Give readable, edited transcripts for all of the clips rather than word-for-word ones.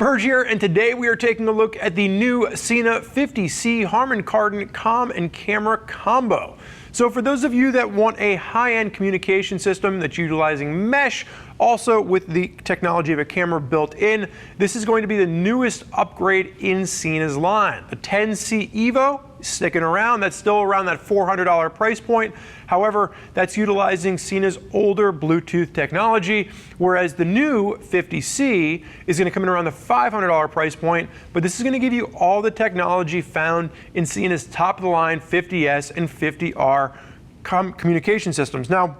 Spurge here, and today we are taking a look at the new Sena 50C Harman Kardon comm and camera combo. So for those of you that want a high-end communication system that's utilizing mesh, also with the technology of a camera built in, this is going to be the newest upgrade in Sena's line. The 10C Evo is sticking around. That's still around that $400 price point. However, that's utilizing Sena's older Bluetooth technology, whereas the new 50C is going to come in around the $500 price point, but this is going to give you all the technology found in Sena's top-of-the-line 50S and 50R communication systems. Now,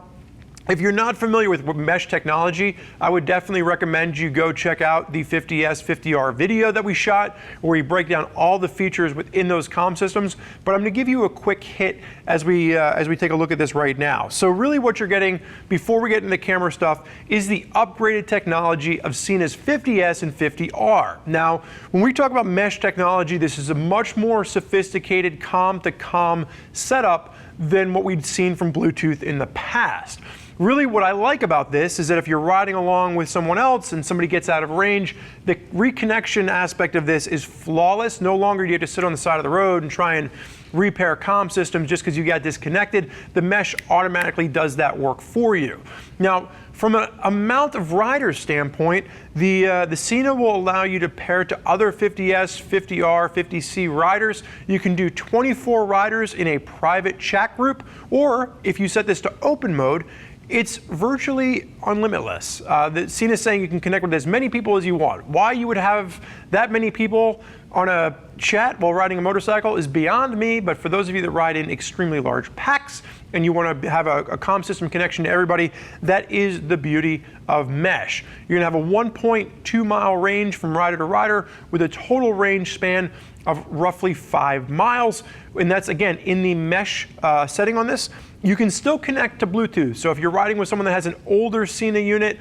if you're not familiar with mesh technology, I would definitely recommend you go check out the 50S, 50R video that we shot, where we break down all the features within those comm systems. But I'm going to give you a quick hit as we take a look at this right now. So really what you're getting before we get into camera stuff is the upgraded technology of Sena's 50S and 50R. Now, when we talk about mesh technology, this is a much more sophisticated comm-to-comm setup than what we'd seen from Bluetooth in the past. Really what I like about this is that if you're riding along with someone else and somebody gets out of range, the reconnection aspect of this is flawless. No longer do you have to sit on the side of the road and try and repair comm systems just because you got disconnected. The mesh automatically does that work for you. Now, from an amount of riders standpoint, the Sena will allow you to pair it to other 50S, 50R, 50C riders. You can do 24 riders in a private chat group, or if you set this to open mode, it's virtually unlimitless. The Sena is saying you can connect with as many people as you want. Why you would have that many people on a chat while riding a motorcycle is beyond me, but for those of you that ride in extremely large packs and you want to have a comm system connection to everybody, that is the beauty of mesh. You're going to have a 1.2 mile range from rider to rider with a total range span of roughly 5 miles, and that's again in the mesh setting on this. You can still connect to Bluetooth, so if you're riding with someone that has an older Sena unit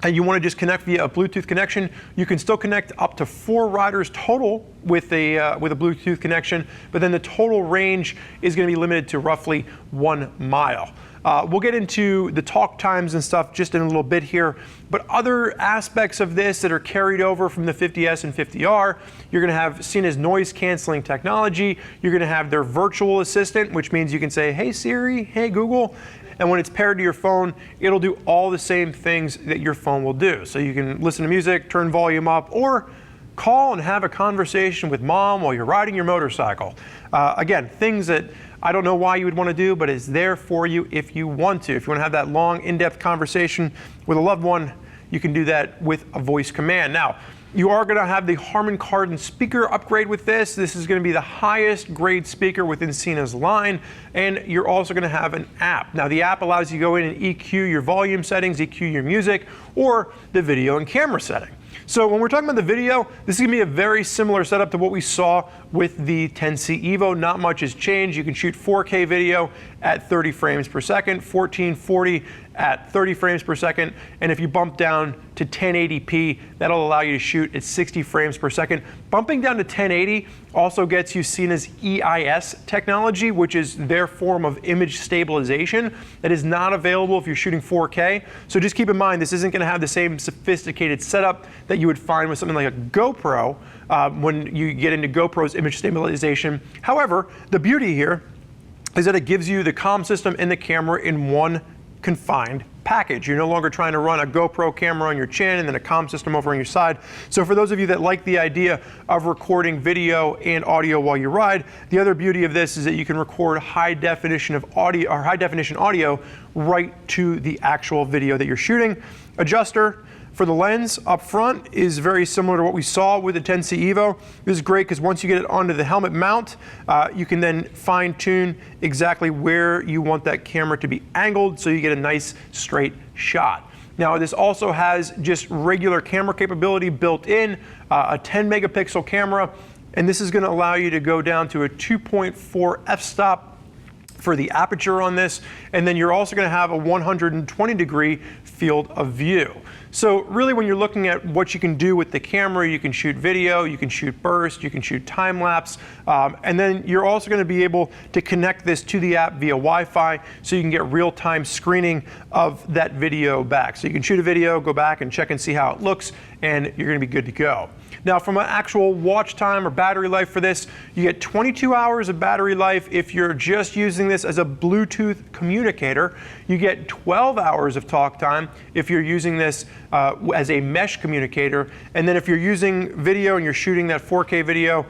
and you want to just connect via a Bluetooth connection, you can still connect up to 4 riders total with a Bluetooth connection, but then the total range is going to be limited to roughly 1 mile. We'll get into the talk times and stuff just in a little bit here, but other aspects of this that are carried over from the 50S and 50R, you're going to have Sena's noise canceling technology. You're going to have their virtual assistant, which means you can say, hey Siri, hey Google, and when it's paired to your phone, it'll do all the same things that your phone will do. So you can listen to music, turn volume up, or call and have a conversation with mom while you're riding your motorcycle. Again, things that I don't know why you would want to do, but it's there for you if you want to. If you want to have that long, in-depth conversation with a loved one, you can do that with a voice command. Now, you are going to have the Harman Kardon speaker upgrade with this. This is going to be the highest grade speaker within Sena's line, and you're also going to have an app. Now, the app allows you to go in and EQ your volume settings, EQ your music, or the video and camera setting. So when we're talking about the video, this is going to be a very similar setup to what we saw with the 10C Evo. Not much has changed. You can shoot 4K video at 30 frames per second, 1440 at 30 frames per second, and if you bump down to 1080p, that'll allow you to shoot at 60 frames per second. Bumping down to 1080 also gets you Sena's EIS technology, which is their form of image stabilization that is not available if you're shooting 4K. So just keep in mind, this isn't going to have the same sophisticated setup that you would find with something like a GoPro when you get into GoPro's image stabilization. However, the beauty here is that it gives you the comm system and the camera in one confined package. You're no longer trying to run a GoPro camera on your chin and then a comm system over on your side. So for those of you that like the idea of recording video and audio while you ride, the other beauty of this is that you can record high definition audio right to the actual video that you're shooting. Adjuster for the lens up front is very similar to what we saw with the 10C Evo. This is great because once you get it onto the helmet mount, you can then fine tune exactly where you want that camera to be angled so you get a nice straight shot. Now this also has just regular camera capability built in, a 10 megapixel camera, and this is going to allow you to go down to a 2.4 f-stop for the aperture on this, and then you're also going to have a 120-degree field of view. So really, when you're looking at what you can do with the camera, you can shoot video, you can shoot burst, you can shoot time lapse, and then you're also going to be able to connect this to the app via Wi-Fi, so you can get real-time screening of that video back. So you can shoot a video, go back and check and see how it looks, and you're going to be good to go. Now, from an actual watch time or battery life for this, you get 22 hours of battery life if you're just using this as a Bluetooth communicator. You get 12 hours of talk time if you're using this as a mesh communicator. And then if you're using video and you're shooting that 4K video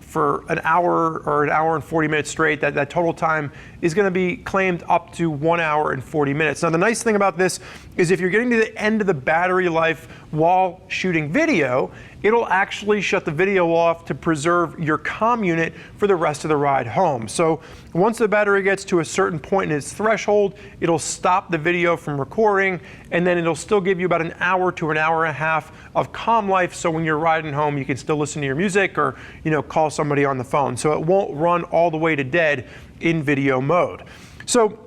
for an hour or an hour and 40 minutes straight, that total time is going to be claimed up to 1 hour and 40 minutes. Now, the nice thing about this is if you're getting to the end of the battery life while shooting video, it'll actually shut the video off to preserve your comm unit for the rest of the ride home. So once the battery gets to a certain point in its threshold, it'll stop the video from recording, and then it'll still give you about an hour to an hour and a half of comm life, so when you're riding home, you can still listen to your music or, you know, call somebody on the phone. So it won't run all the way to dead in video mode. So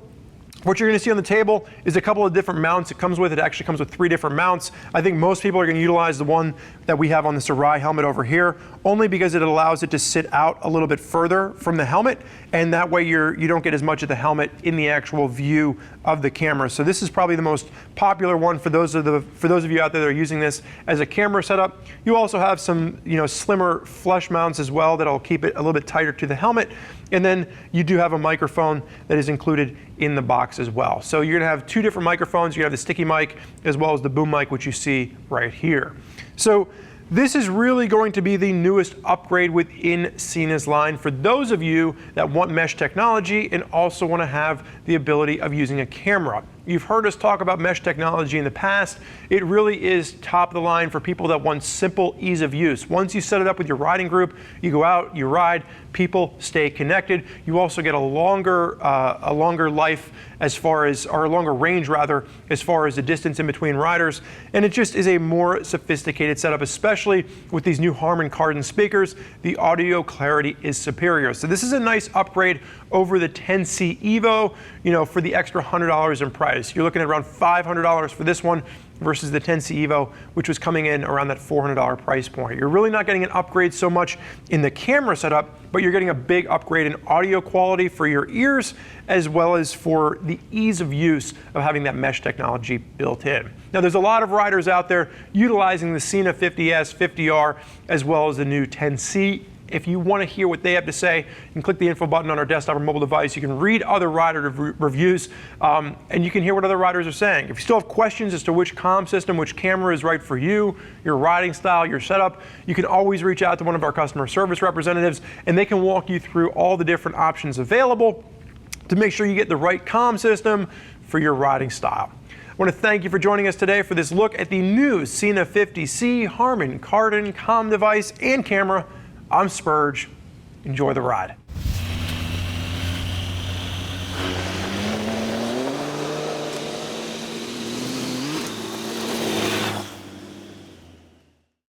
what you're going to see on the table is a couple of different mounts it comes with. It actually comes with 3 different mounts. I think most people are going to utilize the one that we have on this Arai helmet over here, only because it allows it to sit out a little bit further from the helmet, and that way you don't get as much of the helmet in the actual view of the camera. So this is probably the most popular one for those of you out there that are using this as a camera setup. You also have some, you know, slimmer flush mounts as well that'll keep it a little bit tighter to the helmet, and then you do have a microphone that is included in the box as well. So you're going to have 2 different microphones. You have the sticky mic as well as the boom mic, which you see right here. So this is really going to be the newest upgrade within Sena's line for those of you that want mesh technology and also want to have the ability of using a camera. You've heard us talk about mesh technology in the past. It really is top of the line for people that want simple ease of use. Once you set it up with your riding group, you go out, you ride, people stay connected. You also get a longer life as far as, or a longer range rather, as far as the distance in between riders. And it just is a more sophisticated setup, especially with these new Harman Kardon speakers. The audio clarity is superior. So this is a nice upgrade over the 10C Evo, you know, for the extra $100 in price. You're looking at around $500 for this one versus the 10C Evo, which was coming in around that $400 price point. You're really not getting an upgrade so much in the camera setup, but you're getting a big upgrade in audio quality for your ears, as well as for the ease of use of having that mesh technology built in. Now, there's a lot of riders out there utilizing the Sena 50S, 50R, as well as the new 10C. If you want to hear what they have to say, you can click the info button on our desktop or mobile device. You can read other rider reviews, and you can hear what other riders are saying. If you still have questions as to which comm system, which camera is right for you, your riding style, your setup, you can always reach out to one of our customer service representatives, and they can walk you through all the different options available to make sure you get the right comm system for your riding style. I want to thank you for joining us today for this look at the new Sena 50C Harman Kardon comm device and camera. I'm Spurge. Enjoy the ride.